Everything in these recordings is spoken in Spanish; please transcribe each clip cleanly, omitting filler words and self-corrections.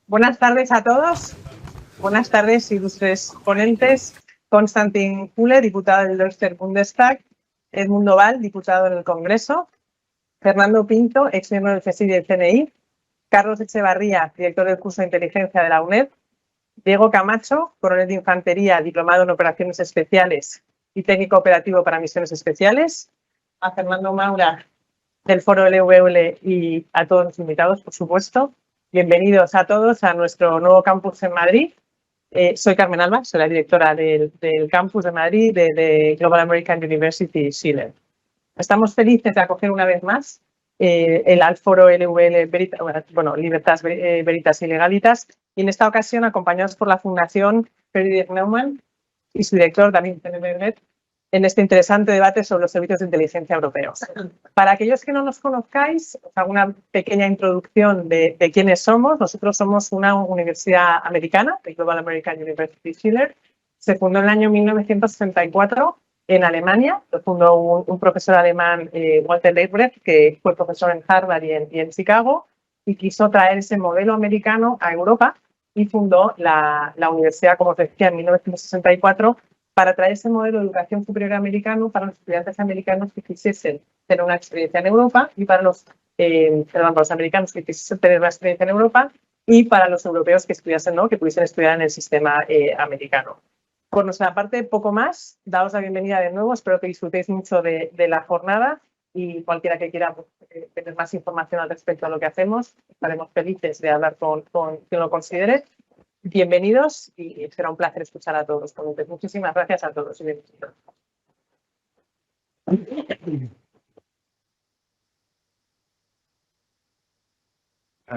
Buenas tardes a todos. Buenas tardes, ilustres ponentes. Konstantin Kuhle, diputado del Deutscher Bundestag. Edmundo Val, diputado en el Congreso. Fernando Pinto, ex miembro del CSIC y del CNI. Carlos Echevarría, director del curso de inteligencia de la UNED. Diego Camacho, coronel de infantería, diplomado en operaciones especiales y técnico operativo para misiones especiales. A Fernando Maura, del Foro LVL, y a todos los invitados, por supuesto. Bienvenidos a todos a nuestro nuevo campus en Madrid. Soy Carmen Alba, soy la directora del campus de Madrid de Global American University Schiller. Estamos felices de acoger una vez más el Foro LVL Libertas, Veritas y Legalitas, y en esta ocasión acompañados por la Fundación Friedrich Naumann y su director David Bernet en este interesante debate sobre los servicios de inteligencia europeos. Para aquellos que no nos conozcáis, os hago una pequeña introducción de quiénes somos. Nosotros somos una universidad americana, de Global American University Schiller. Se fundó en el año 1964 en Alemania. Lo fundó un profesor alemán, Walter Leibrecht, que fue profesor en Harvard y en Chicago, y quiso traer ese modelo americano a Europa y fundó la universidad, como os decía, en 1964, para traer ese modelo de educación superior americano para los estudiantes americanos que quisiesen tener una experiencia en Europa y para los americanos que quisiesen tener una experiencia en Europa y para los europeos que estudiasen, ¿no?, que pudiesen estudiar en el sistema americano. Por nuestra parte, poco más. Daos la bienvenida de nuevo. Espero que disfrutéis mucho de la jornada y cualquiera que quiera tener más información al respecto a lo que hacemos, estaremos felices de hablar con quien lo considere. Bienvenidos y será un placer escuchar a todos. Muchísimas gracias a todos y bienvenidos.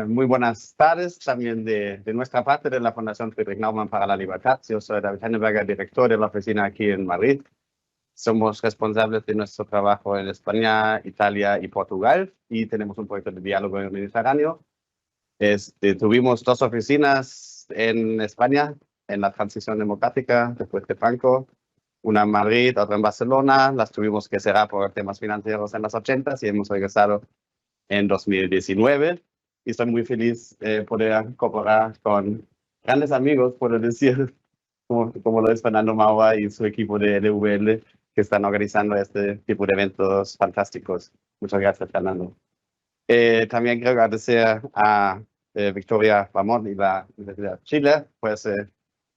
Muy buenas tardes también de nuestra parte de la Fundación Friedrich Naumann para la Libertad. Yo soy David Henneberger, director de la oficina aquí en Madrid. Somos responsables de nuestro trabajo en España, Italia y Portugal y tenemos un proyecto de diálogo en el Mediterráneo. Tuvimos dos oficinas en España en la transición democrática después de Franco, una en Madrid, otra en Barcelona. Las tuvimos que cerrar por temas financieros en los 80s y hemos regresado en 2019. Y estoy muy feliz de poder cooperar con grandes amigos, puedo decir, como lo es Fernando Maura y su equipo de LVL, que están organizando este tipo de eventos fantásticos. Muchas gracias, Fernando. También quiero agradecer a Victoria Bamón y la Universidad de Chile por ese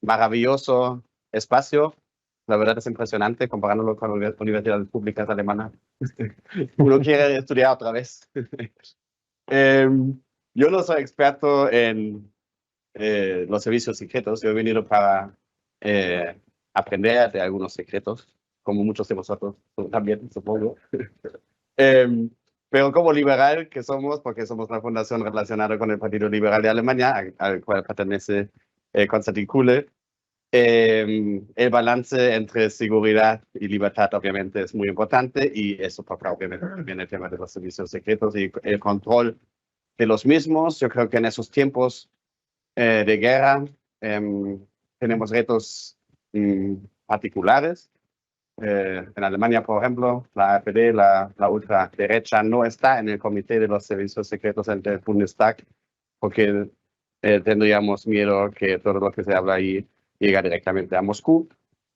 maravilloso espacio. La verdad es impresionante comparándolo con las universidades públicas alemanas. Uno quiere estudiar otra vez. Yo no soy experto en los servicios secretos. Yo he venido para aprender de algunos secretos, como muchos de vosotros también, supongo. Pero como liberal que somos, porque somos una fundación relacionada con el Partido Liberal de Alemania, al cual pertenece Konstantin Kuhle, el balance entre seguridad y libertad obviamente es muy importante y eso toca obviamente también el tema de los servicios secretos y el control de los mismos. Yo creo que en esos tiempos de guerra tenemos retos particulares. En Alemania, por ejemplo, la AfD, la ultraderecha, no está en el comité de los servicios secretos del Bundestag porque tendríamos miedo que todo lo que se habla ahí llegue directamente a Moscú.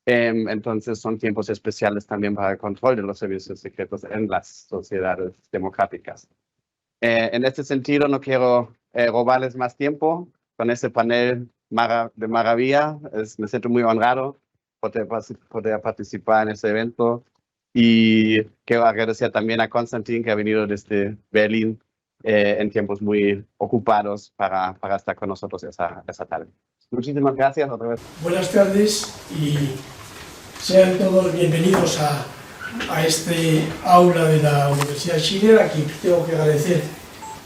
Entonces son tiempos especiales también para el control de los servicios secretos en las sociedades democráticas. En este sentido, no quiero robarles más tiempo con este panel de maravilla. Me siento muy honrado poder participar en este evento y quiero agradecer también a Konstantin, que ha venido desde Berlín en tiempos muy ocupados para estar con nosotros esa tarde. Muchísimas gracias otra vez. Buenas tardes y sean todos bienvenidos a este aula de la Universidad Schiller. Aquí tengo que agradecer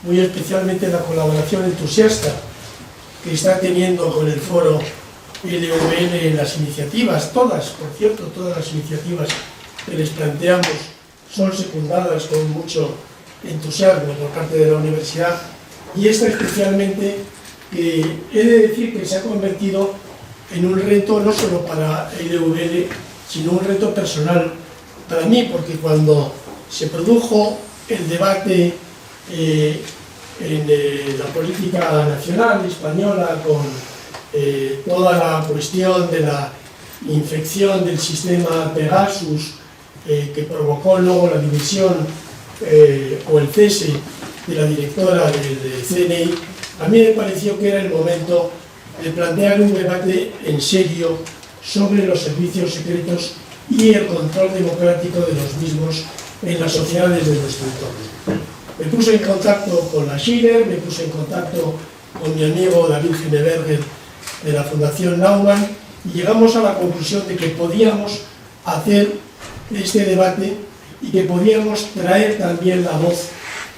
muy especialmente la colaboración entusiasta que está teniendo con el foro LVL en las iniciativas, todas, por cierto, todas las iniciativas que les planteamos son secundadas con mucho entusiasmo por parte de la universidad, y esta especialmente, que he de decir que se ha convertido en un reto no solo para LVL, sino un reto personal para mí, porque cuando se produjo el debate en la política nacional española con toda la cuestión de la infección del sistema Pegasus que provocó luego la dimisión o el cese de la directora del CNI, a mí me pareció que era el momento de plantear un debate en serio sobre los servicios secretos y el control democrático de los mismos en las sociedades de nuestro entorno. Me puse en contacto con la Schiller, me puse en contacto con mi amigo David Geneberger de la Fundación Naumann y llegamos a la conclusión de que podíamos hacer este debate y que podíamos traer también la voz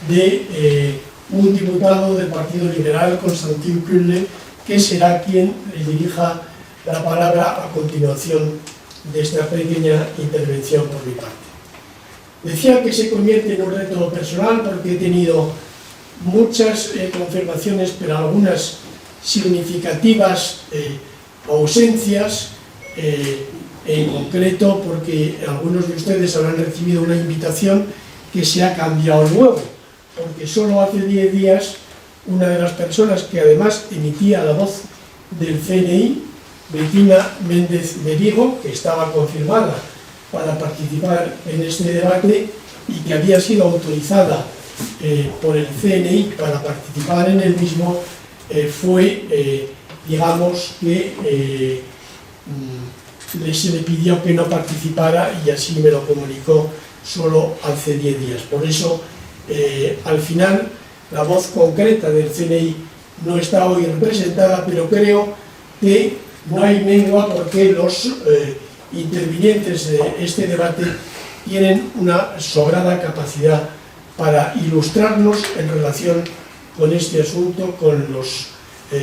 de un diputado del Partido Liberal, Konstantin Kuhle, que será quien le dirija la palabra a continuación de esta pequeña intervención por mi parte. Decía que se convierte en un reto personal porque he tenido muchas confirmaciones, pero algunas significativas ausencias, en concreto porque algunos de ustedes habrán recibido una invitación que se ha cambiado luego, porque solo hace 10 días una de las personas que además emitía la voz del CNI, Betina Méndez de Vigo, que estaba confirmada para participar en este debate y que había sido autorizada por el CNI para participar en el mismo, digamos que se le pidió que no participara y así me lo comunicó solo hace 10 días. Por eso, al final, la voz concreta del CNI no está hoy representada, pero creo que no hay mengua porque los intervinientes de este debate tienen una sobrada capacidad para ilustrarnos en relación con este asunto, con los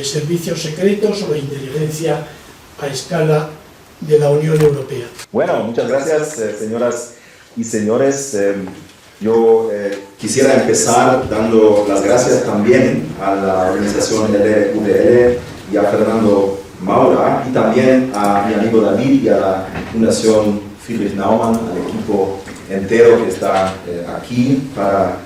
servicios secretos o la inteligencia a escala de la Unión Europea. Bueno, muchas gracias, señoras y señores. Yo quisiera empezar dando las gracias también a la organización LVL y a Fernando Maura y también a mi amigo David y a la Fundación Friedrich Naumann, al equipo entero que está aquí para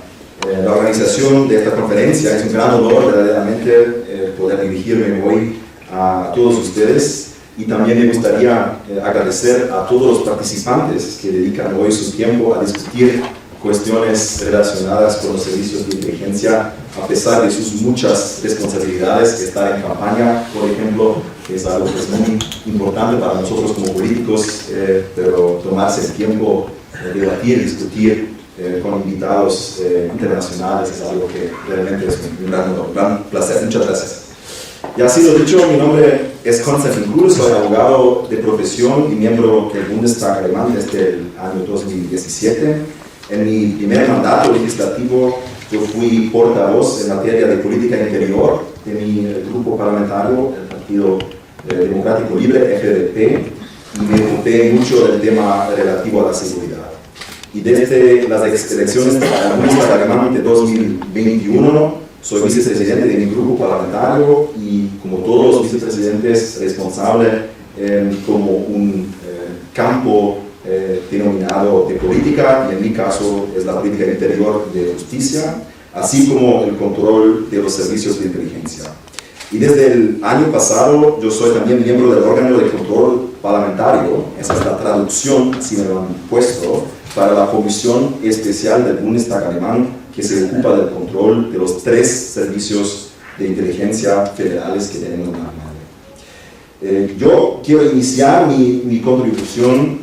la organización de esta conferencia. Es un gran honor verdaderamente poder dirigirme hoy a todos ustedes. Y también me gustaría agradecer a todos los participantes que dedican hoy su tiempo a discutir cuestiones relacionadas con los servicios de inteligencia, a pesar de sus muchas responsabilidades, que están en campaña, por ejemplo, que es algo que es muy importante para nosotros como políticos, pero tomarse el tiempo de debatir, discutir con invitados internacionales es algo que realmente es un gran placer. Muchas gracias. Ya ha sido dicho, mi nombre es Konstantin Kuhle, soy abogado de profesión y miembro del Bundestag alemán desde el año 2017. En mi primer mandato legislativo yo fui portavoz en materia de política interior de mi grupo parlamentario, el Partido Democrático Libre, FDP, y me ocupé mucho del tema relativo a la seguridad. Y desde las elecciones al Bundestag alemán de 2021, soy vicepresidente de mi grupo parlamentario y, como todos los vicepresidentes, responsable como un campo denominado de política, y en mi caso es la política interior de justicia, así como el control de los servicios de inteligencia. Y desde el año pasado yo soy también miembro del órgano de control parlamentario, esa es la traducción, así me lo han puesto, para la Comisión Especial del Bundestag alemán, que se ocupa del control de los 3 servicios de inteligencia federales que tenemos en Alemania. Yo quiero iniciar mi contribución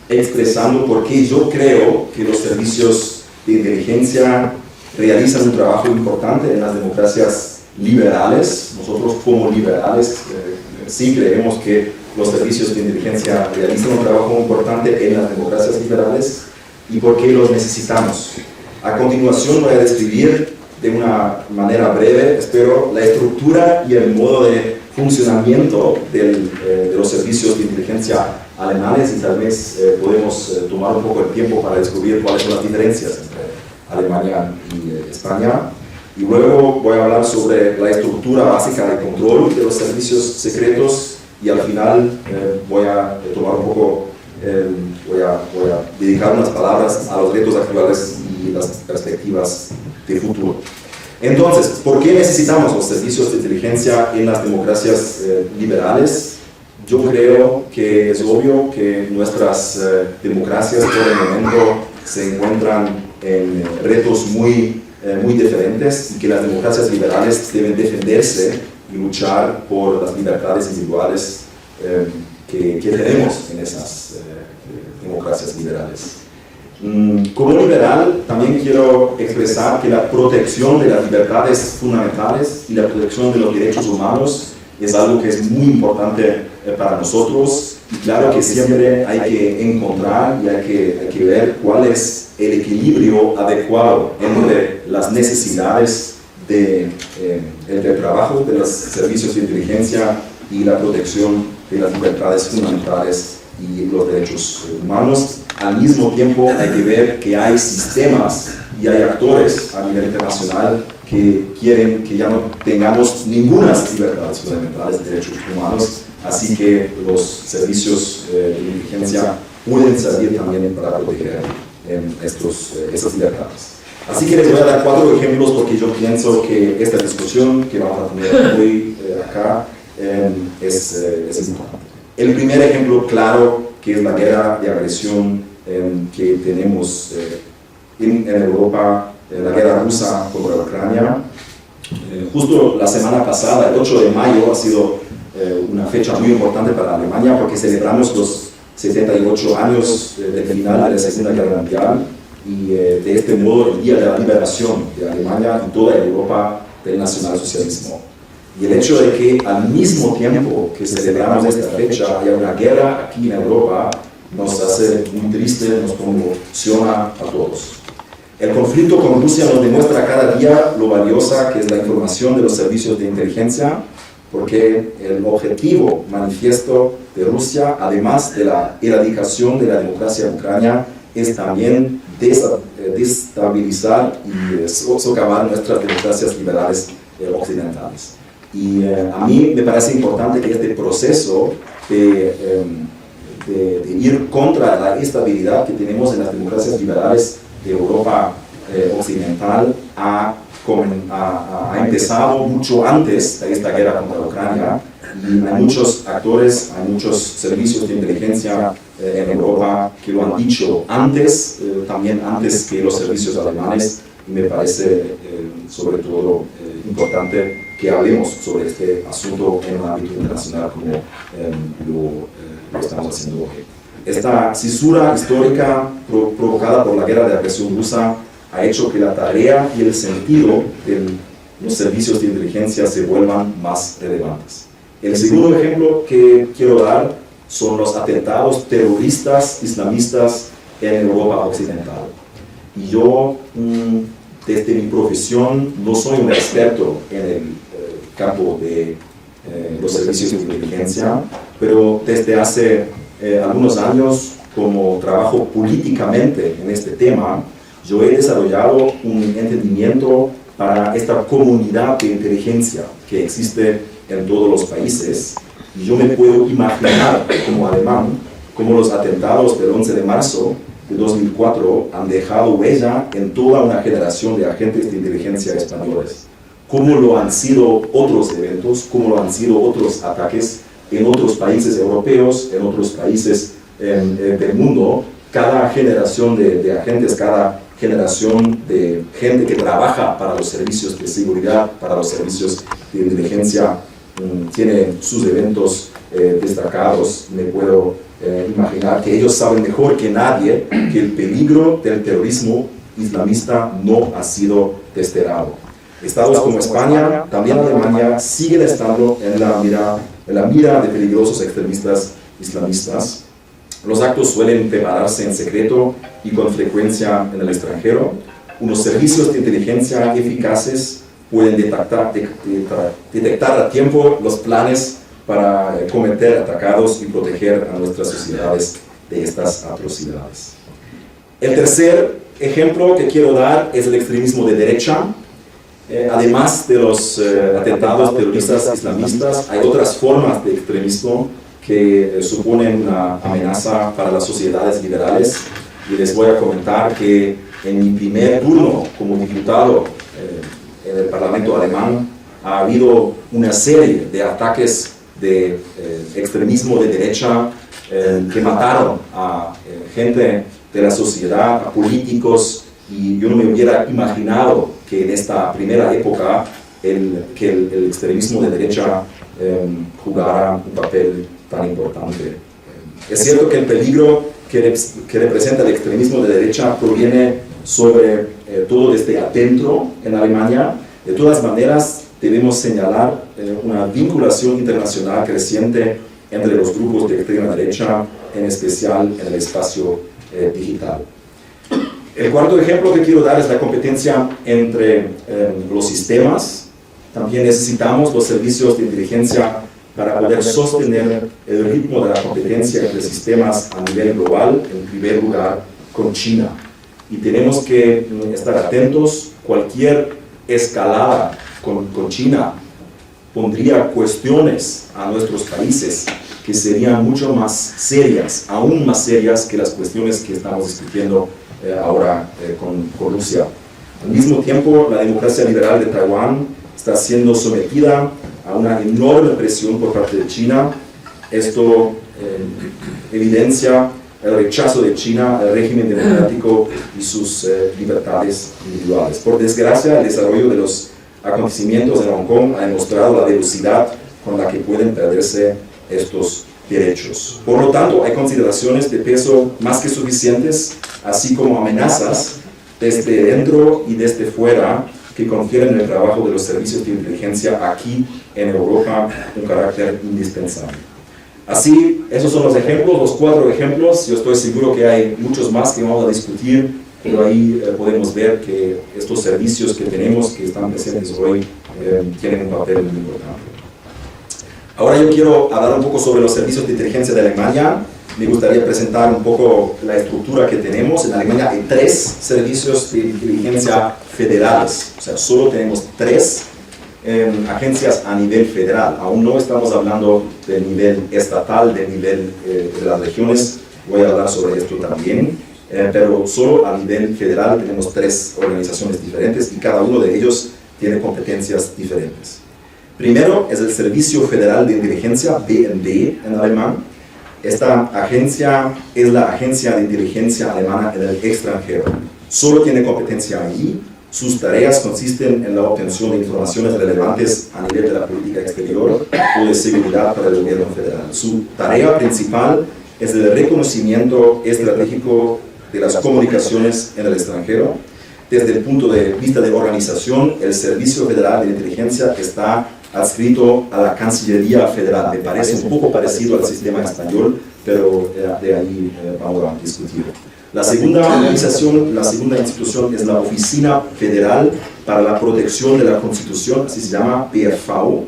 expresando por qué yo creo que los servicios de inteligencia realizan un trabajo importante en las democracias liberales. Nosotros como liberales sí creemos que los servicios de inteligencia realizan un trabajo importante en las democracias liberales y por qué los necesitamos. A continuación voy a describir de una manera breve, espero, la estructura y el modo de funcionamiento de los servicios de inteligencia alemanes y tal vez podemos tomar un poco el tiempo para descubrir cuáles son las diferencias entre Alemania y España. Y luego voy a hablar sobre la estructura básica de control de los servicios secretos y al final voy a tomar un poco, voy a dedicar unas palabras a los retos actuales y las perspectivas de futuro. Entonces, ¿por qué necesitamos los servicios de inteligencia en las democracias liberales? Yo creo que es obvio que nuestras democracias por el momento se encuentran en retos muy diferentes y que las democracias liberales deben defenderse y luchar por las libertades individuales que tenemos en esas democracias liberales. Como liberal, también quiero expresar que la protección de las libertades fundamentales y la protección de los derechos humanos es algo que es muy importante para nosotros, y claro que siempre hay que encontrar y hay que ver cuál es el equilibrio adecuado entre las necesidades del trabajo de los servicios de inteligencia y la protección de las libertades fundamentales y los derechos humanos. Al mismo tiempo hay que ver que hay sistemas y hay actores a nivel internacional que quieren que ya no tengamos ninguna libertades fundamentales de derechos humanos, así que los servicios de inteligencia pueden servir también para proteger esas libertades. Así que les voy a dar 4 ejemplos porque yo pienso que esta discusión que vamos a tener hoy acá es importante. El primer ejemplo claro, que es la guerra de agresión que tenemos en Europa, la guerra rusa contra Ucrania. Justo la semana pasada, el 8 de mayo, ha sido una fecha muy importante para Alemania porque celebramos los 78 años del final de la Segunda Guerra Mundial y de este modo el día de la liberación de Alemania y toda Europa del nacionalsocialismo. Y el hecho de que al mismo tiempo que celebramos esta fecha haya una guerra aquí en Europa nos hace muy triste, nos conmociona a todos. El conflicto con Rusia nos demuestra cada día lo valiosa que es la información de los servicios de inteligencia, porque el objetivo manifiesto de Rusia, además de la erradicación de la democracia en Ucrania, es también destabilizar y socavar nuestras democracias liberales occidentales. Y a mí me parece importante que este proceso de ir contra la estabilidad que tenemos en las democracias liberales de Europa occidental ha empezado mucho antes de esta guerra contra Ucrania, y hay muchos actores, hay muchos servicios de inteligencia en Europa que lo han dicho antes, también antes que los servicios alemanes, y me parece sobre todo importante que hablemos sobre este asunto en un ámbito internacional como lo estamos haciendo hoy. Esta cisura histórica provocada por la guerra de agresión rusa ha hecho que la tarea y el sentido de los servicios de inteligencia se vuelvan más relevantes. El segundo ejemplo que quiero dar son los atentados terroristas islamistas en Europa occidental. Y yo, desde mi profesión, no soy un experto en el campo de los servicios de inteligencia, pero desde hace algunos años, como trabajo políticamente en este tema, yo he desarrollado un entendimiento para esta comunidad de inteligencia que existe en todos los países, y yo me puedo imaginar como alemán cómo los atentados del 11 de marzo de 2004 han dejado huella en toda una generación de agentes de inteligencia españoles, cómo lo han sido otros eventos, cómo lo han sido otros ataques en otros países europeos, en otros países del mundo. Cada generación de agentes, cada generación de gente que trabaja para los servicios de seguridad, para los servicios de inteligencia, tiene sus eventos destacados. Me puedo imaginar que ellos saben mejor que nadie que el peligro del terrorismo islamista no ha sido desterrado. Estados como España, también Alemania, siguen estando en la mira de peligrosos extremistas islamistas. Los actos suelen prepararse en secreto y con frecuencia en el extranjero. Unos servicios de inteligencia eficaces pueden detectar a tiempo los planes para cometer atacados y proteger a nuestras sociedades de estas atrocidades. El tercer ejemplo que quiero dar es el extremismo de derecha. Además de los atentados terroristas islamistas, hay otras formas de extremismo que suponen una amenaza para las sociedades liberales, y les voy a comentar que en mi primer turno como diputado en el Parlamento alemán ha habido una serie de ataques de extremismo de derecha que mataron a gente de la sociedad, a políticos, y yo no me hubiera imaginado que en esta primera época que el extremismo de derecha jugara un papel tan importante. Es cierto que el peligro que representa el extremismo de derecha proviene sobre todo desde adentro en Alemania. De todas maneras, debemos señalar una vinculación internacional creciente entre los grupos de extrema derecha, en especial en el espacio digital. El cuarto ejemplo que quiero dar es la competencia entre los sistemas. También necesitamos los servicios de inteligencia para poder sostener el ritmo de la competencia entre sistemas a nivel global, en primer lugar con China. Y tenemos que estar atentos. Cualquier escalada con China pondría cuestiones a nuestros países que serían mucho más serias, aún más serias que las cuestiones que estamos discutiendo ahora con Rusia. Al mismo tiempo, la democracia liberal de Taiwán está siendo sometida a una enorme presión por parte de China. Esto evidencia el rechazo de China al régimen democrático y sus libertades individuales. Por desgracia, el desarrollo de los acontecimientos en Hong Kong ha demostrado la velocidad con la que pueden perderse estos derechos. Por lo tanto, hay consideraciones de peso más que suficientes, así como amenazas desde dentro y desde fuera, que confieren en el trabajo de los servicios de inteligencia aquí en Europa un carácter indispensable. Así, esos son los ejemplos, los 4 ejemplos. Yo estoy seguro que hay muchos más que vamos a discutir, pero ahí podemos ver que estos servicios que tenemos, que están presentes hoy, tienen un papel muy importante. Ahora yo quiero hablar un poco sobre los servicios de inteligencia de Alemania. Me gustaría presentar un poco la estructura que tenemos. En Alemania hay 3 servicios de inteligencia federales, o sea, solo tenemos 3 agencias a nivel federal. Aún no estamos hablando del nivel estatal, del nivel de las regiones. Voy a hablar sobre esto también, pero solo a nivel federal tenemos 3 organizaciones diferentes y cada uno de ellos tiene competencias diferentes. Primero es el Servicio Federal de Inteligencia, BND en alemán. Esta agencia es la agencia de inteligencia alemana en el extranjero. Solo tiene competencia allí. Sus tareas consisten en la obtención de informaciones relevantes a nivel de la política exterior o de seguridad para el gobierno federal. Su tarea principal es el reconocimiento estratégico de las comunicaciones en el extranjero. Desde el punto de vista de organización, el Servicio Federal de Inteligencia está adscrito a la Cancillería Federal. Me parece un poco parecido al sistema español, pero de ahí vamos a discutir. La segunda organización, la segunda institución es la Oficina Federal para la Protección de la Constitución, así se llama, BFV.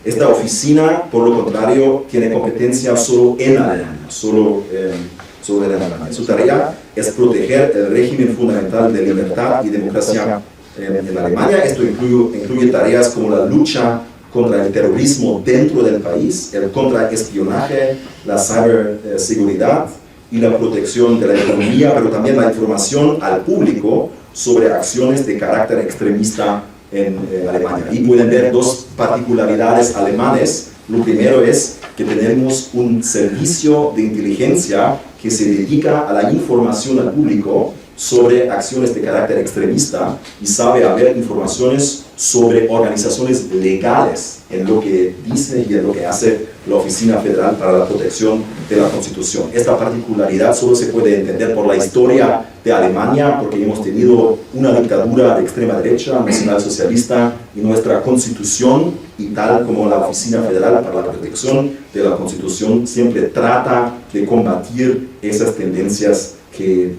Esta oficina, por lo contrario, tiene competencia solo en Alemania, solo en Alemania. Su tarea es proteger el régimen fundamental de libertad y democracia en Alemania. Esto incluye tareas como la lucha contra el terrorismo dentro del país, el contraespionaje, la ciberseguridad y la protección de la economía, pero también la información al público sobre acciones de carácter extremista en Alemania. Y pueden ver 2 particularidades alemanes. Lo primero es que tenemos un servicio de inteligencia que se dedica a la información al público sobre acciones de carácter extremista y sabe haber informaciones sobre organizaciones legales en lo que dice y en lo que hace la Oficina Federal para la Protección de la Constitución. Esta particularidad solo se puede entender por la historia de Alemania, porque hemos tenido una dictadura de extrema derecha, nacionalsocialista, y nuestra Constitución, y tal como la Oficina Federal para la Protección de la Constitución, siempre trata de combatir esas tendencias que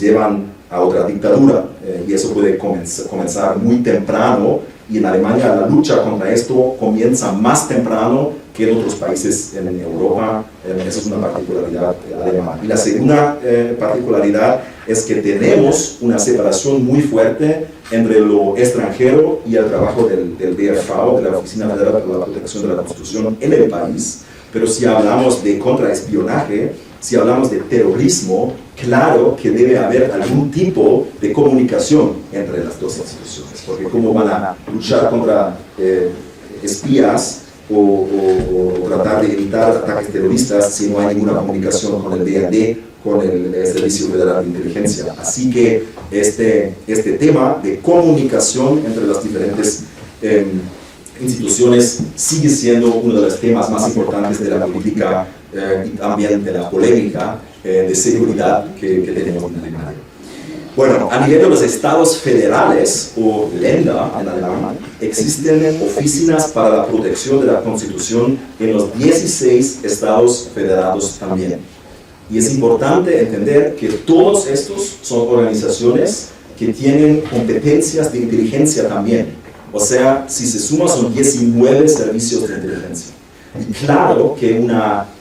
llevan a otra dictadura, y eso puede comenzar muy temprano, y en Alemania la lucha contra esto comienza más temprano que en otros países en Europa. Esa es una particularidad alemana. Y la segunda particularidad es que tenemos una separación muy fuerte entre lo extranjero y el trabajo del BFV, de la Oficina Federal para la Protección de la Constitución en el país. Pero si hablamos de contraespionaje, si hablamos de terrorismo, claro que debe haber algún tipo de comunicación entre las dos instituciones, porque cómo van a luchar contra espías o tratar de evitar ataques terroristas si no hay ninguna comunicación con el BND, con el Servicio Federal de Inteligencia. Así que este tema de comunicación entre las diferentes instituciones sigue siendo uno de los temas más importantes de la política y también de la polémica de seguridad que tenemos en Alemania. Bueno, a nivel de los estados federales, o Länder en alemán, existen oficinas para la protección de la Constitución en los 16 estados federados también. Y es importante entender que todos estos son organizaciones que tienen competencias de inteligencia también. O sea, si se suma son 19 servicios de inteligencia. Y claro que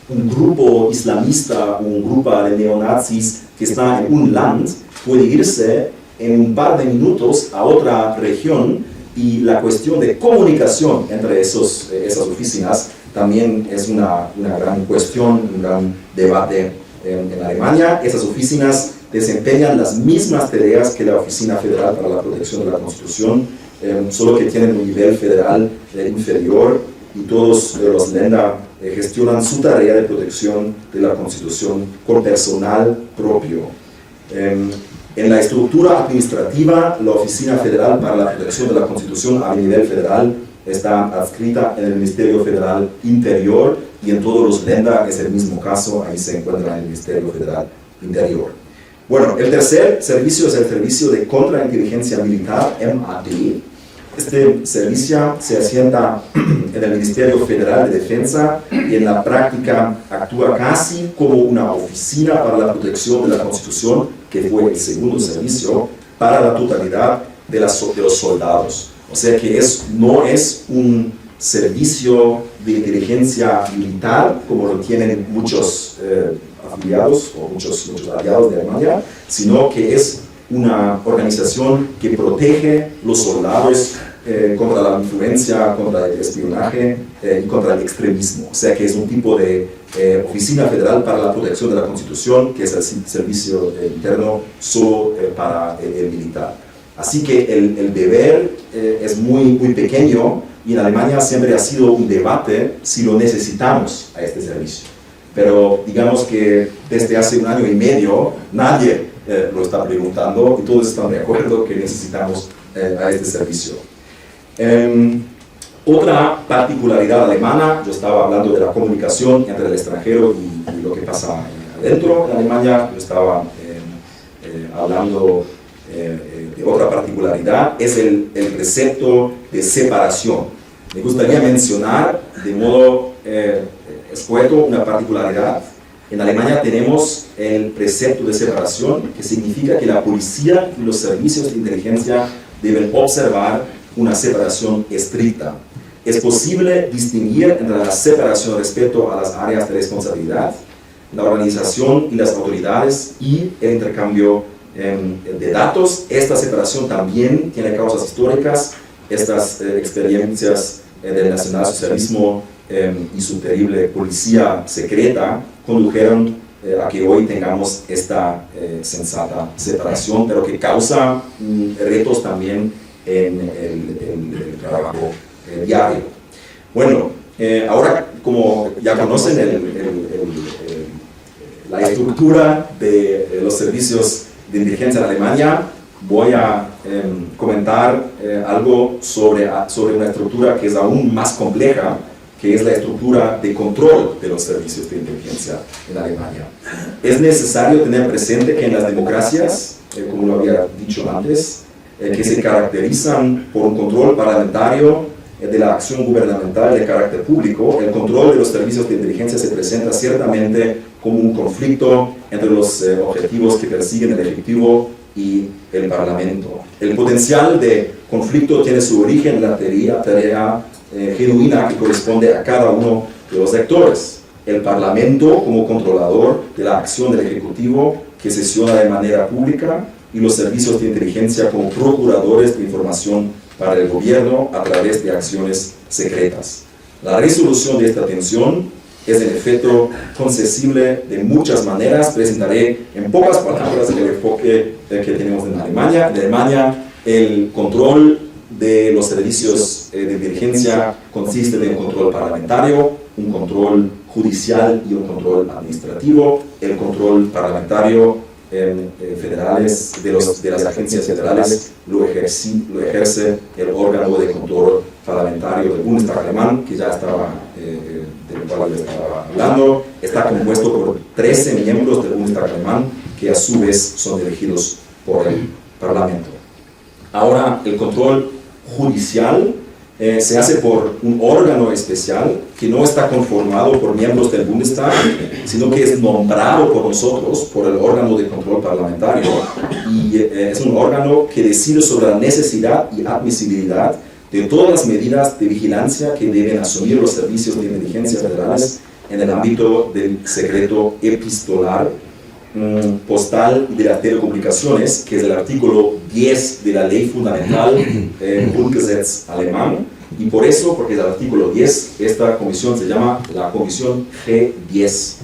un grupo islamista o un grupo de neonazis que está en un land puede irse en un par de minutos a otra región, y la cuestión de comunicación entre esas oficinas también es una gran cuestión, un gran debate en Alemania. Esas oficinas desempeñan las mismas tareas que la Oficina Federal para la Protección de la Constitución, solo que tienen un nivel federal inferior, y todos los Länder gestionan su tarea de protección de la Constitución con personal propio. En la estructura administrativa, la Oficina Federal para la Protección de la Constitución a nivel federal está adscrita en el Ministerio Federal Interior, y en todos los Länder es el mismo caso, ahí se encuentra el Ministerio Federal Interior. Bueno, el tercer servicio es el Servicio de Contrainteligencia Militar, MAD. Este servicio se asienta en el Ministerio Federal de Defensa y en la práctica actúa casi como una oficina para la protección de la Constitución, que fue el segundo servicio para la totalidad de los soldados. O sea que no es un servicio de inteligencia militar como lo tienen muchos afiliados o muchos aliados de Alemania, sino que es una organización que protege los soldados contra la influencia, contra el espionaje y contra el extremismo. O sea que es un tipo de Oficina Federal para la Protección de la Constitución, que es el servicio interno solo para el militar. Así que el deber es muy pequeño, y en Alemania siempre ha sido un debate si lo necesitamos a este servicio. Pero digamos que desde hace 1 año y medio nadie lo está preguntando, y todos están de acuerdo que necesitamos a este servicio. Otra particularidad alemana, yo estaba hablando de la comunicación entre el extranjero y lo que pasa adentro de Alemania, yo estaba hablando de otra particularidad, es el precepto de separación. Me gustaría mencionar de modo escueto una particularidad. En Alemania tenemos el precepto de separación, que significa que la policía y los servicios de inteligencia deben observar una separación estricta. Es posible distinguir entre la separación respecto a las áreas de responsabilidad, la organización y las autoridades, y el intercambio de datos. Esta separación también tiene causas históricas. Estas experiencias del nacionalsocialismo y su terrible policía secreta condujeron a que hoy tengamos esta sensata separación, pero que causa retos también en el trabajo diario. Bueno, ahora, como ya conocen la estructura de los servicios de inteligencia en Alemania, voy a comentar algo sobre una estructura que es aún más compleja, que es la estructura de control de los servicios de inteligencia en Alemania. Es necesario tener presente que en las democracias, como lo había dicho antes, que se caracterizan por un control parlamentario de la acción gubernamental de carácter público, el control de los servicios de inteligencia se presenta ciertamente como un conflicto entre los objetivos que persiguen el Ejecutivo y el Parlamento. El potencial de conflicto tiene su origen en la tarea genuina que corresponde a cada uno de los actores. El Parlamento como controlador de la acción del Ejecutivo, que sesiona de manera pública, y los servicios de inteligencia como procuradores de información para el gobierno a través de acciones secretas. La resolución de esta tensión es en efecto concesible de muchas maneras. Presentaré en pocas palabras el enfoque que tenemos en Alemania. En Alemania, el control de los servicios de inteligencia consiste de un control parlamentario, un control judicial y un control administrativo. El control parlamentario federales, de las agencias federales lo ejerce el órgano de control parlamentario del Bundestag alemán, que ya estaba, del cual les estaba hablando. Está compuesto por 13 miembros del Bundestag alemán que a su vez son elegidos por el Parlamento. Ahora, el control judicial se hace por un órgano especial que no está conformado por miembros del Bundestag, sino que es nombrado por nosotros, por el órgano de control parlamentario, y es un órgano que decide sobre la necesidad y admisibilidad de todas las medidas de vigilancia que deben asumir los servicios de inteligencia federales en el ámbito del secreto epistolar, postal y de las telecomunicaciones, que es el artículo 10 de la ley fundamental Grundgesetz alemán, y por eso, porque es el artículo 10, esta comisión se llama la Comisión G10.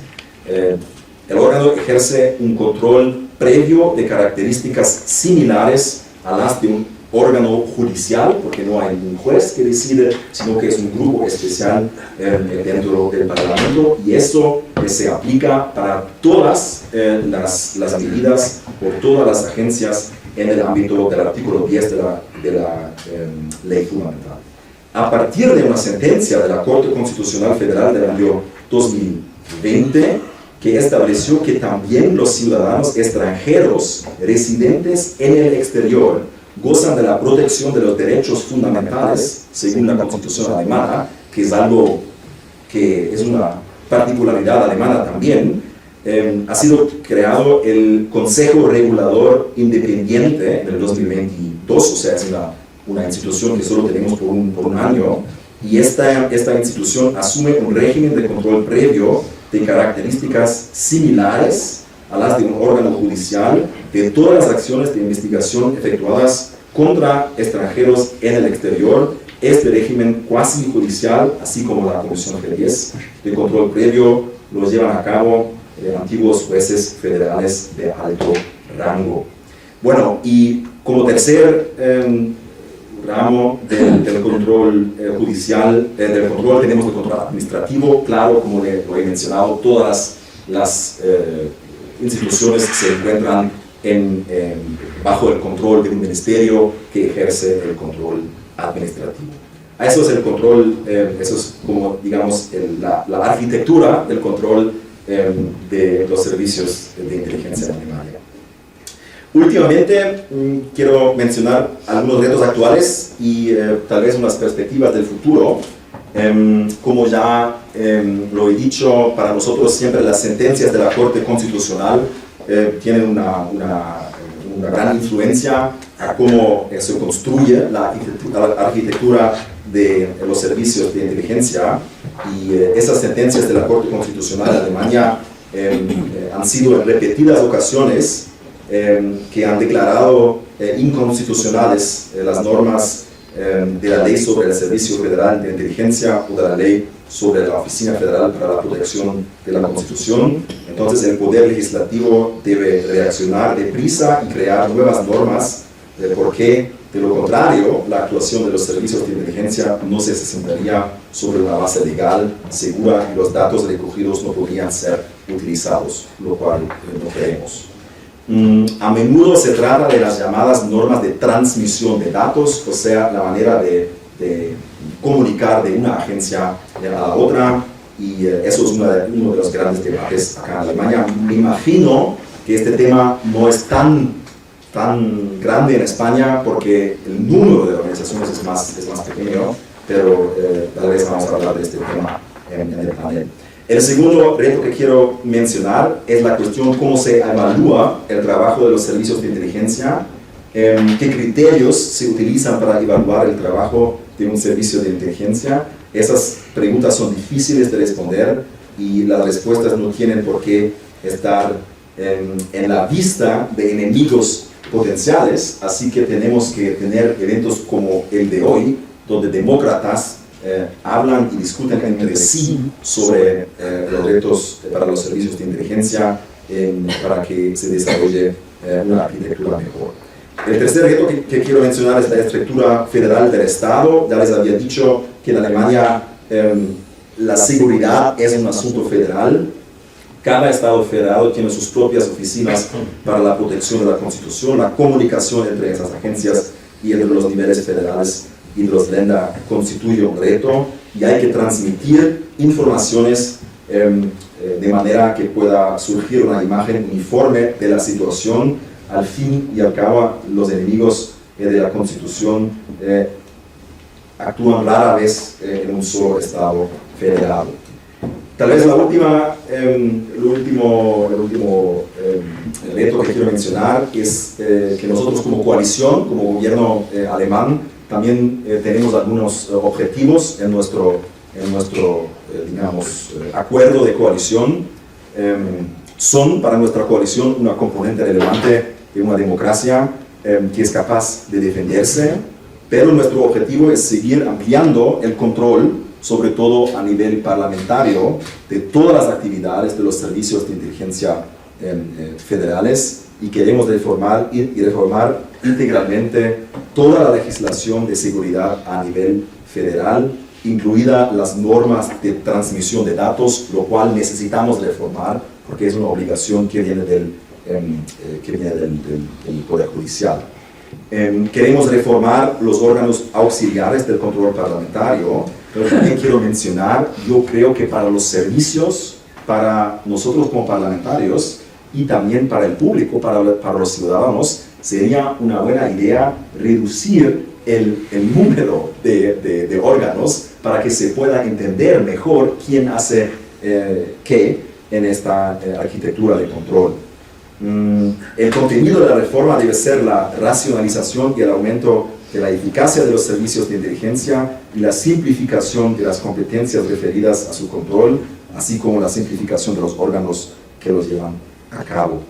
El órgano ejerce un control previo de características similares a las de un órgano judicial, porque no hay un juez que decide, sino que es un grupo especial dentro del Parlamento, y eso se aplica para todas las medidas por todas las agencias en el ámbito del artículo 10 de la ley fundamental. A partir de una sentencia de la Corte Constitucional Federal del año 2020, que estableció que también los ciudadanos extranjeros residentes en el exterior gozan de la protección de los derechos fundamentales, según la Constitución alemana, que es algo que es una particularidad alemana también. Ha sido creado el Consejo Regulador Independiente en el 2022, o sea, es una institución que solo tenemos por un año, y esta institución asume un régimen de control previo de características similares a las de un órgano judicial de todas las acciones de investigación efectuadas contra extranjeros en el exterior. Este régimen cuasi judicial, así como la Comisión G10 de control previo, lo llevan a cabo antiguos jueces federales de alto rango. Bueno, y como tercer ramo del control judicial, del control, tenemos el control administrativo. Claro, como lo he mencionado, todas las instituciones se encuentran bajo el control de un ministerio que ejerce el control administrativo. Eso es el control, eso es como, digamos, la arquitectura del control de los servicios de inteligencia en Alemania. Últimamente quiero mencionar algunos retos actuales y tal vez unas perspectivas del futuro. Como ya lo he dicho, para nosotros siempre las sentencias de la Corte Constitucional tienen una gran influencia a cómo se construye la arquitectura de los servicios de inteligencia, y esas sentencias de la Corte Constitucional de Alemania han sido en repetidas ocasiones que han declarado inconstitucionales las normas de la Ley sobre el Servicio Federal de Inteligencia o de la Ley sobre la Oficina Federal para la Protección de la Constitución. Entonces el Poder Legislativo debe reaccionar deprisa y crear nuevas normas, porque de lo contrario la actuación de los servicios de inteligencia no se sustentaría sobre una base legal segura y los datos recogidos no podrían ser utilizados, lo cual no queremos. A menudo se trata de las llamadas normas de transmisión de datos, o sea, la manera de comunicar de una agencia a la otra, y eso es uno de los grandes debates acá en Alemania. Me imagino que este tema no es tan grande en España porque el número de organizaciones es más pequeño, pero tal vez vamos a hablar de este tema en el panel. El segundo reto que quiero mencionar es la cuestión cómo se evalúa el trabajo de los servicios de inteligencia, qué criterios se utilizan para evaluar el trabajo de un servicio de inteligencia. Esas preguntas son difíciles de responder y las respuestas no tienen por qué estar en la vista de enemigos potenciales, así que tenemos que tener eventos como el de hoy, donde demócratas hablan y discuten entre sí sobre los retos para los servicios de inteligencia para que se desarrolle una arquitectura mejor. El tercer reto que quiero mencionar es la estructura federal del Estado. Ya les había dicho que en Alemania la seguridad es un asunto federal. Cada Estado federal tiene sus propias oficinas para la protección de la Constitución. La comunicación entre esas agencias y entre los niveles federales y de los Länder constituye un reto y hay que transmitir informaciones de manera que pueda surgir una imagen uniforme de la situación. Al fin y al cabo, los enemigos de la Constitución actúan rara vez en un solo Estado federal. Tal vez el último reto que quiero mencionar es que nosotros como coalición, como gobierno alemán, también tenemos algunos objetivos en nuestro digamos, acuerdo de coalición. Son para nuestra coalición una componente relevante de una democracia que es capaz de defenderse, pero nuestro objetivo es seguir ampliando el control, sobre todo a nivel parlamentario, de todas las actividades de los servicios de inteligencia federales y queremos reformar integralmente toda la legislación de seguridad a nivel federal, incluidas las normas de transmisión de datos, lo cual necesitamos reformar porque es una obligación que viene del Poder Judicial. Queremos reformar los órganos auxiliares del control parlamentario, pero también quiero mencionar, yo creo que para los servicios, para nosotros como parlamentarios y también para el público, para los ciudadanos, sería una buena idea reducir el número de órganos para que se pueda entender mejor quién hace qué en esta arquitectura de control. El contenido de la reforma debe ser la racionalización y el aumento de la eficacia de los servicios de inteligencia y la simplificación de las competencias referidas a su control, así como la simplificación de los órganos que los llevan a cabo.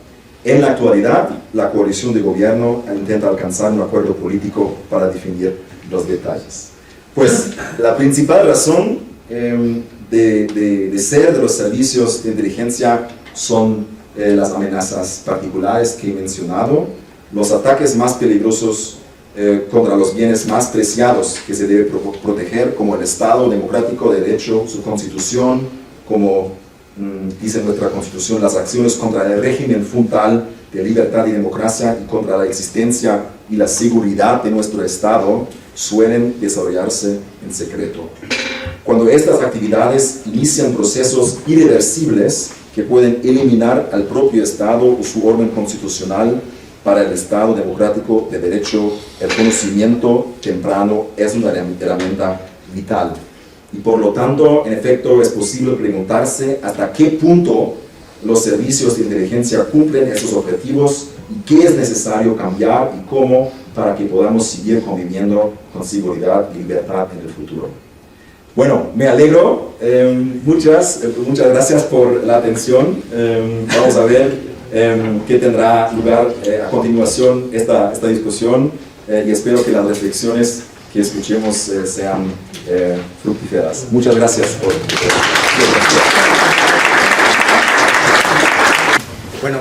En la actualidad, la coalición de gobierno intenta alcanzar un acuerdo político para definir los detalles. Pues la principal razón de ser de los servicios de inteligencia son las amenazas particulares que he mencionado, los ataques más peligrosos contra los bienes más preciados que se debe proteger, como el Estado democrático de derecho, su constitución, como dice nuestra constitución, las acciones contra el régimen fundamental de libertad y democracia y contra la existencia y la seguridad de nuestro Estado suelen desarrollarse en secreto. Cuando estas actividades inician procesos irreversibles que pueden eliminar al propio Estado o su orden constitucional, para el Estado democrático de derecho, el conocimiento temprano es una herramienta vital. Y por lo tanto, en efecto, es posible preguntarse hasta qué punto los servicios de inteligencia cumplen esos objetivos y qué es necesario cambiar y cómo para que podamos seguir conviviendo con seguridad y libertad en el futuro. Bueno, me alegro. Muchas gracias por la atención. Vamos a ver qué tendrá lugar a continuación esta discusión y espero que las reflexiones que escuchemos sean fructíferas. Muchas gracias por Bueno,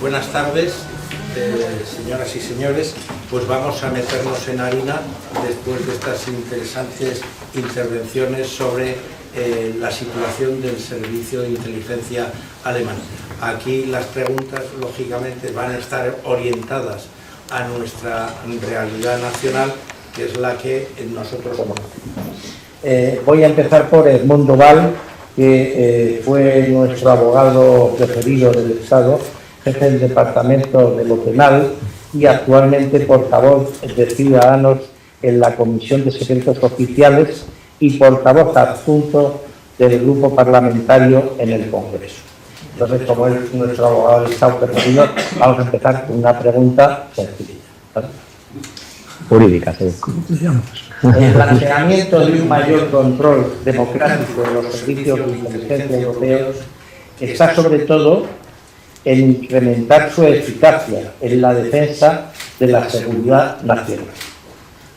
buenas tardes, señoras y señores. Pues vamos a meternos en harina después de estas interesantes intervenciones sobre la situación del servicio de inteligencia alemán. Aquí las preguntas, lógicamente, van a estar orientadas a nuestra realidad nacional, que es la que nosotros conocemos. Voy a empezar por Edmundo Val, que fue nuestro abogado preferido del Estado, jefe del Departamento de lo Penal y actualmente portavoz de Ciudadanos en la Comisión de Secretos Oficiales y portavoz adjunto del grupo parlamentario en el Congreso. Entonces, como es nuestro abogado del Estado preferido, vamos a empezar con una pregunta sencilla. Jurídica, sí. El planteamiento de un mayor control democrático de los servicios de inteligencia europeos está sobre todo en incrementar su eficacia en la defensa de la seguridad nacional.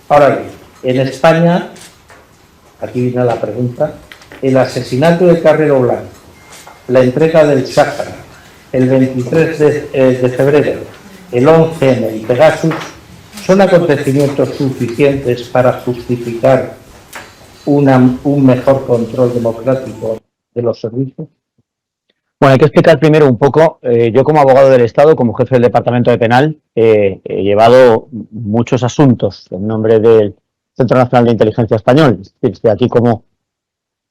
Ahora bien, en España aquí viene la pregunta, el asesinato de Carrero Blanco, la entrega del Sáhara, el 23 de febrero, el 11M y Pegasus, ¿son acontecimientos suficientes para justificar un mejor control democrático de los servicios? Bueno, hay que explicar primero un poco, yo como abogado del Estado, como jefe del Departamento de Penal, he llevado muchos asuntos en nombre del Centro Nacional de Inteligencia Español. Estoy aquí como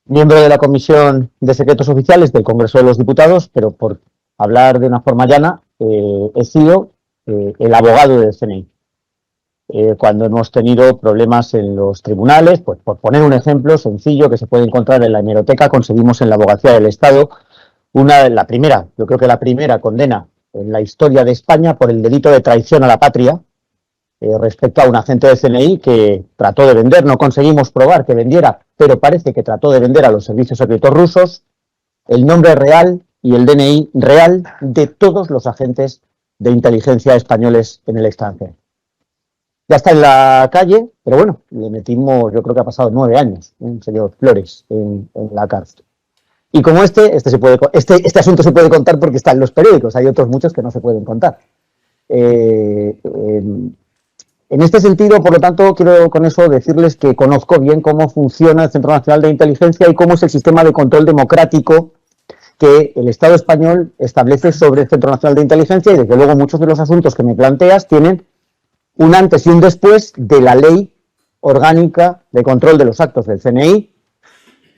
miembro de la Comisión de Secretos Oficiales del Congreso de los Diputados, pero por hablar de una forma llana, he sido el abogado del CNI. Cuando hemos tenido problemas en los tribunales, pues por poner un ejemplo sencillo que se puede encontrar en la hemeroteca, conseguimos en la Abogacía del Estado la primera condena en la historia de España por el delito de traición a la patria respecto a un agente del CNI que trató de vender, no conseguimos probar que vendiera, pero parece que trató de vender a los servicios secretos rusos el nombre real y el DNI real de todos los agentes de inteligencia españoles en el extranjero. Ya está en la calle, pero bueno, le metimos, yo creo que ha pasado 9 años, el señor Flores, en la cárcel. Y como este asunto se puede contar porque está en los periódicos, hay otros muchos que no se pueden contar. En este sentido, por lo tanto, quiero con eso decirles que conozco bien cómo funciona el Centro Nacional de Inteligencia y cómo es el sistema de control democrático que el Estado español establece sobre el Centro Nacional de Inteligencia, y desde luego muchos de los asuntos que me planteas tienen un antes y un después de la Ley Orgánica de Control de los Actos del CNI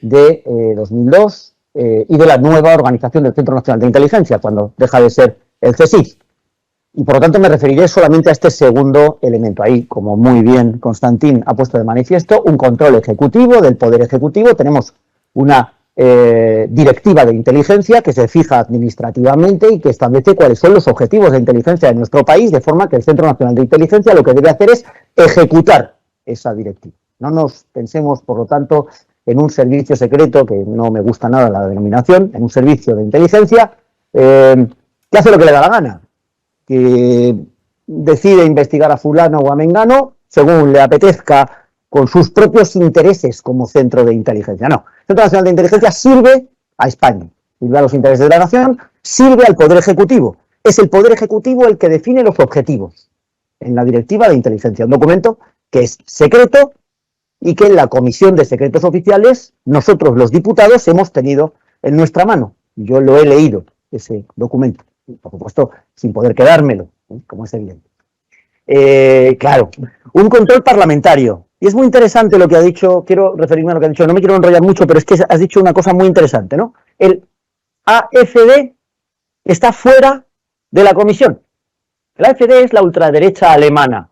de 2002 y de la nueva organización del Centro Nacional de Inteligencia, cuando deja de ser el CSIC. Y por lo tanto me referiré solamente a este segundo elemento. Ahí, como muy bien Constantín ha puesto de manifiesto, un control ejecutivo del Poder Ejecutivo. Tenemos una directiva de inteligencia que se fija administrativamente y que establece cuáles son los objetivos de inteligencia de nuestro país, de forma que el Centro Nacional de Inteligencia lo que debe hacer es ejecutar esa directiva. No nos pensemos, por lo tanto, en un servicio secreto, que no me gusta nada la denominación, en un servicio de inteligencia que hace lo que le da la gana, que decide investigar a fulano o a mengano según le apetezca con sus propios intereses como centro de inteligencia. No, el Centro Nacional de Inteligencia sirve a España, sirve a los intereses de la nación, sirve al Poder Ejecutivo. Es el Poder Ejecutivo el que define los objetivos en la Directiva de Inteligencia, un documento que es secreto y que en la Comisión de Secretos Oficiales nosotros los diputados hemos tenido en nuestra mano. Yo lo he leído, ese documento, por supuesto sin poder quedármelo, como es evidente. Claro, un control parlamentario. Y es muy interesante lo que ha dicho, quiero referirme a lo que ha dicho, no me quiero enrollar mucho, pero es que has dicho una cosa muy interesante, ¿no? El AfD está fuera de la comisión. El AfD es la ultraderecha alemana.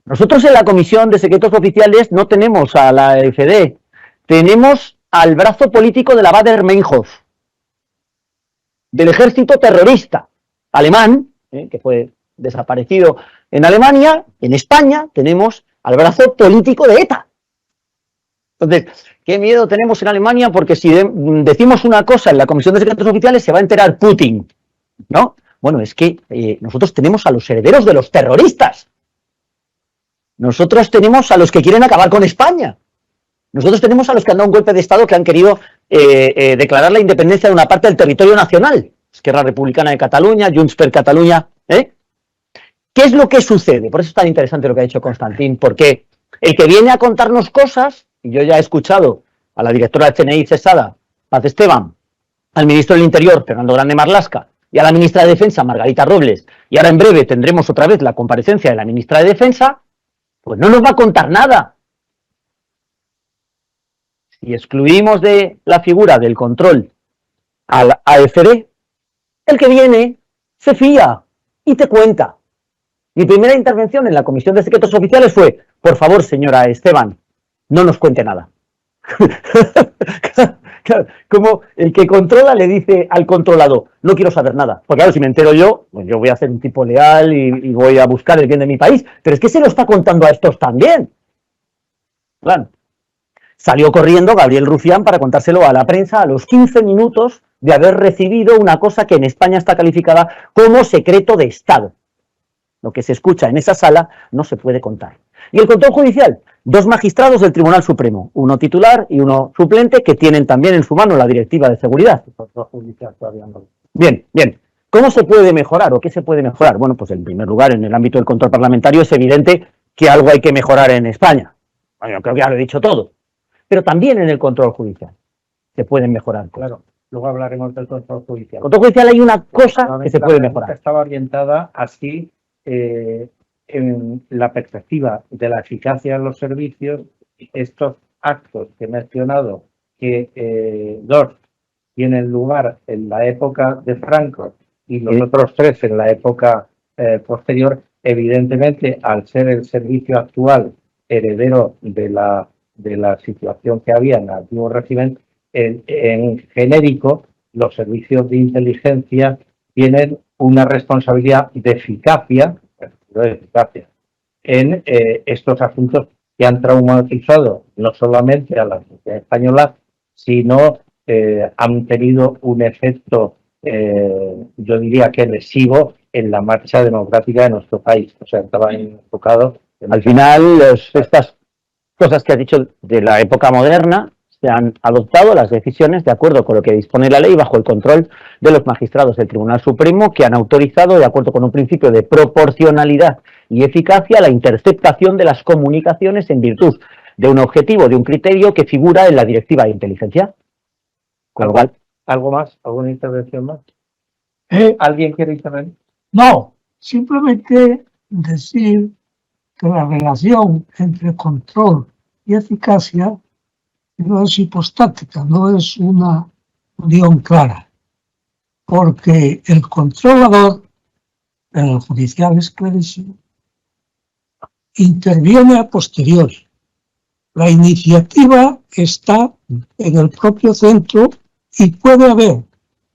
Nosotros en la Comisión de Secretos Oficiales no tenemos a la AfD, tenemos al brazo político de la Baader-Meinhof, del ejército terrorista alemán, que fue desaparecido en Alemania. En España tenemos al brazo político de ETA. Entonces, ¿qué miedo tenemos en Alemania? Porque si decimos una cosa en la Comisión de Secretos Oficiales se va a enterar Putin, ¿no? Bueno, es que nosotros tenemos a los herederos de los terroristas. Nosotros tenemos a los que quieren acabar con España. Nosotros tenemos a los que han dado un golpe de Estado, que han querido declarar la independencia de una parte del territorio nacional. Esquerra Republicana de Cataluña, Junts per Catalunya. ¿Qué es lo que sucede? Por eso es tan interesante lo que ha dicho Constantín, porque el que viene a contarnos cosas, y yo ya he escuchado a la directora del CNI cesada, Paz Esteban, al ministro del Interior, Fernando Grande Marlaska, y a la ministra de Defensa, Margarita Robles, y ahora en breve tendremos otra vez la comparecencia de la ministra de Defensa, pues no nos va a contar nada. Si excluimos de la figura del control al AfD, el que viene se fía y te cuenta. Mi primera intervención en la Comisión de Secretos Oficiales fue: por favor, señora Esteban, no nos cuente nada. Como el que controla le dice al controlado: no quiero saber nada. Porque claro, si me entero yo, pues yo voy a ser un tipo leal y voy a buscar el bien de mi país. Pero es que se lo está contando a estos también. Claro. Salió corriendo Gabriel Rufián para contárselo a la prensa a los 15 minutos de haber recibido una cosa que en España está calificada como secreto de Estado. Lo que se escucha en esa sala no se puede contar. Y el control judicial, 2 magistrados del Tribunal Supremo, uno titular y uno suplente, que tienen también en su mano la directiva de seguridad. El control judicial todavía no. Bien, bien. ¿Cómo se puede mejorar o qué se puede mejorar? Bueno, pues en primer lugar, en el ámbito del control parlamentario es evidente que algo hay que mejorar en España. Bueno, creo que ya lo he dicho todo. Pero también en el control judicial se pueden mejorar cosas. Claro, luego hablaremos del control judicial. En el control judicial hay una cosa que se puede mejorar. Estaba orientada así en la perspectiva de la eficacia de los servicios. Estos actos que he mencionado, que 2 tienen lugar en la época de Franco y los otros 3 en la época posterior, evidentemente, al ser el servicio actual heredero de la situación que había en el antiguo régimen, en genérico, los servicios de inteligencia tienen una responsabilidad de eficacia en estos asuntos que han traumatizado no solamente a la sociedad española, sino han tenido un efecto, yo diría que lesivo, en la marcha democrática de nuestro país. O sea, estaba enfocado. Al final, estas cosas que has dicho de la época moderna, se han adoptado las decisiones de acuerdo con lo que dispone la ley bajo el control de los magistrados del Tribunal Supremo, que han autorizado, de acuerdo con un principio de proporcionalidad y eficacia, la interceptación de las comunicaciones en virtud de un objetivo, de un criterio que figura en la Directiva de Inteligencia. Con lo cual, ¿Algo más? ¿Alguna intervención más? ¿Alguien quiere intervenir? No, simplemente decir que la relación entre control y eficacia no es hipostática, no es una unión clara, porque el controlador, el judicial es clarísimo, interviene a posteriori. La iniciativa está en el propio centro y puede haber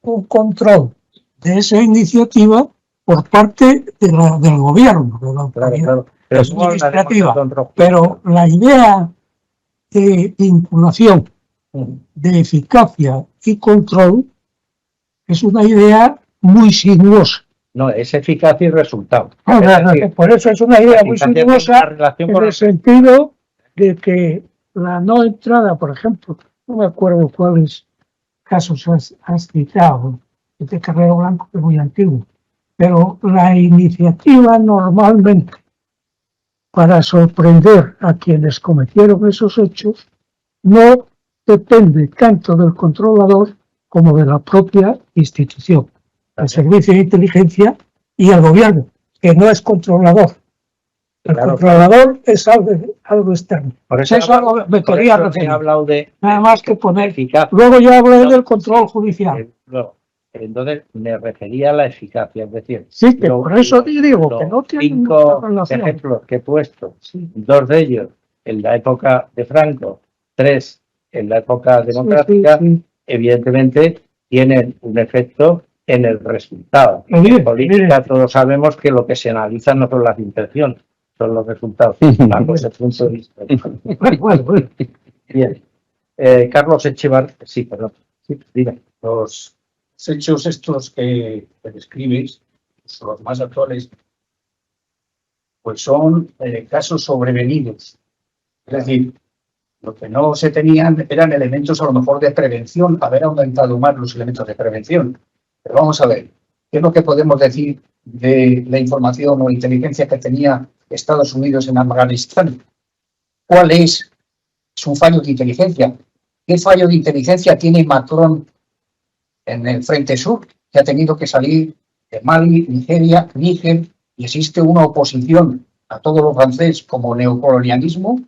un control de esa iniciativa por parte del gobierno, de la autoridad administrativa. Pero la idea de vinculación, de eficacia y control es una idea muy sinuosa. No, es eficacia y resultado. Por eso es una idea muy sinuosa en el sentido de que la no entrada, por ejemplo, no me acuerdo cuáles casos has citado, este Carrero Blanco, que es muy antiguo, pero la iniciativa normalmente para sorprender a quienes cometieron esos hechos no depende tanto del controlador como de la propia institución, el servicio de inteligencia y el gobierno, que no es controlador. El controlador es algo externo. Por eso me quería referir. He hablado de nada más que poner eficacia. Luego yo hablé del control judicial. Entonces me refería a la eficacia, es decir, Sí, que por eso te digo que no tiene ninguna relación. Ejemplos que he puesto, 2 de ellos en la época de Franco, 3 en la época democrática, evidentemente tienen un efecto en el resultado. En política todos sabemos que lo que se analiza no son las intenciones, son los resultados. Bajo ese punto de vista. Bueno. Bien. Carlos Echevar, sí, perdón. Sí, dime. Los hechos estos que describes, los más actuales, pues son casos sobrevenidos. Es decir, lo que no se tenían eran elementos a lo mejor de prevención, haber aumentado más los elementos de prevención. Pero vamos a ver, ¿qué es lo que podemos decir de la información o inteligencia que tenía Estados Unidos en Afganistán? ¿Cuál es un fallo de inteligencia? ¿Qué fallo de inteligencia tiene Macron en el Frente Sur, que ha tenido que salir de Mali, Nigeria, Níger, y existe una oposición a todo lo francés como neocolonialismo,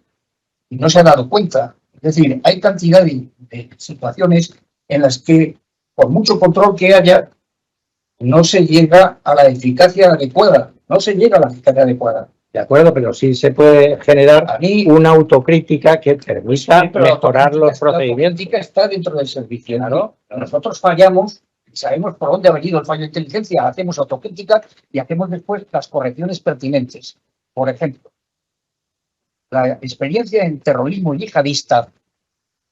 y no se ha dado cuenta? Es decir, hay cantidad de situaciones en las que, por mucho control que haya, no se llega a la eficacia adecuada. No se llega a la eficacia adecuada. De acuerdo, pero sí se puede generar una autocrítica que permita mejorar los procedimientos. La autocrítica está dentro del servicio. Claro. Nosotros fallamos, sabemos por dónde ha venido el fallo de inteligencia, hacemos autocrítica y hacemos después las correcciones pertinentes. Por ejemplo, la experiencia en terrorismo yihadista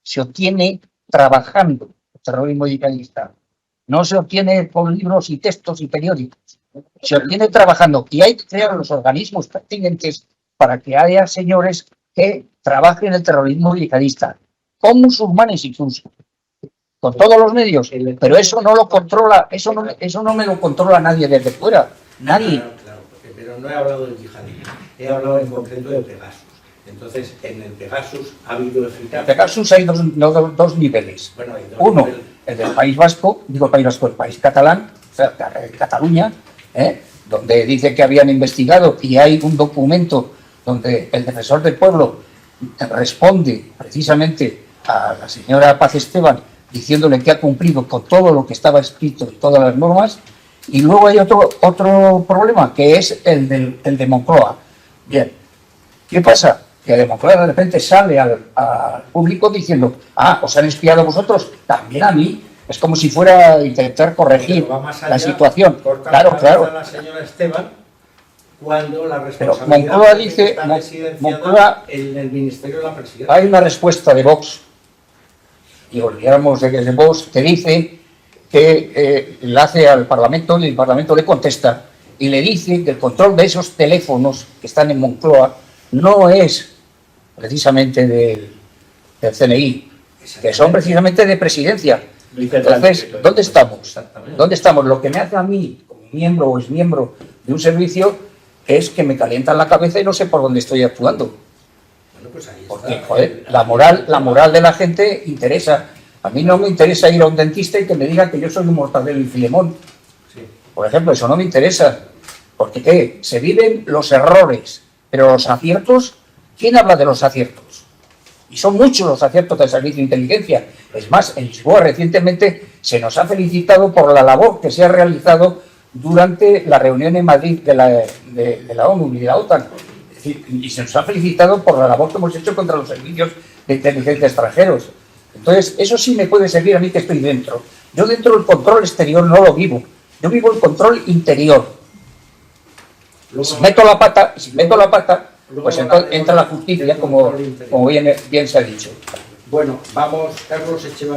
se obtiene trabajando. Terrorismo yihadista no se obtiene con libros y textos y periódicos. Se obtiene trabajando, y hay que crear los organismos pertinentes para que haya señores que trabajen el terrorismo yihadista, con musulmanes incluso, con todos los medios, pero eso no lo controla, eso no me lo controla nadie desde fuera, nadie. Claro, pero no he hablado del yihadismo, he hablado en concreto de Pegasus. Entonces, en el Pegasus ha habido eficacia. En Pegasus hay dos niveles. Bueno, hay dos Uno, niveles. el del País Vasco, digo el País Vasco, el país catalán, o sea, Cataluña, donde dice que habían investigado y hay un documento donde el defensor del pueblo responde precisamente a la señora Paz Esteban diciéndole que ha cumplido con todo lo que estaba escrito en todas las normas. Y luego hay otro problema, que es el de Moncloa. Bien, ¿qué pasa? Que de Moncloa de repente sale al público diciendo, os han espiado a vosotros, también a mí. Es como si fuera a intentar corregir la situación. Claro. A la señora Esteban, cuando la responsabilidad Pero Moncloa dice, está residenciada Moncloa, en el Ministerio de la Presidencia. hay una respuesta de Vox, y olvidamos de que es de Vox, que dice que le hace al Parlamento y el Parlamento le contesta y le dice que el control de esos teléfonos que están en Moncloa no es precisamente del CNI, que son precisamente de presidencia. Entonces, ¿dónde estamos? ¿Dónde estamos? Lo que me hace a mí, como miembro o exmiembro de un servicio, es que me calientan la cabeza y no sé por dónde estoy actuando. Bueno, pues ahí está. Porque, joder, la moral de la gente interesa. A mí no me interesa ir a un dentista y que me diga que yo soy un Mortadelo y Filemón. Sí. Por ejemplo, eso no me interesa. Porque, ¿qué? Se viven los errores, pero los aciertos, ¿quién habla de los aciertos? Y son muchos los aciertos del Servicio de Inteligencia. Es más, en Lisboa recientemente se nos ha felicitado por la labor que se ha realizado durante la reunión en Madrid de la ONU y de la OTAN. Es decir, y se nos ha felicitado por la labor que hemos hecho contra los servicios de inteligencia extranjeros. Entonces, eso sí me puede servir a mí que estoy dentro. Yo dentro del control exterior no lo vivo. Yo vivo el control interior. Si meto la pata, pues entonces entra la justicia, como bien se ha dicho. Bueno, vamos, Carlos Echevarría.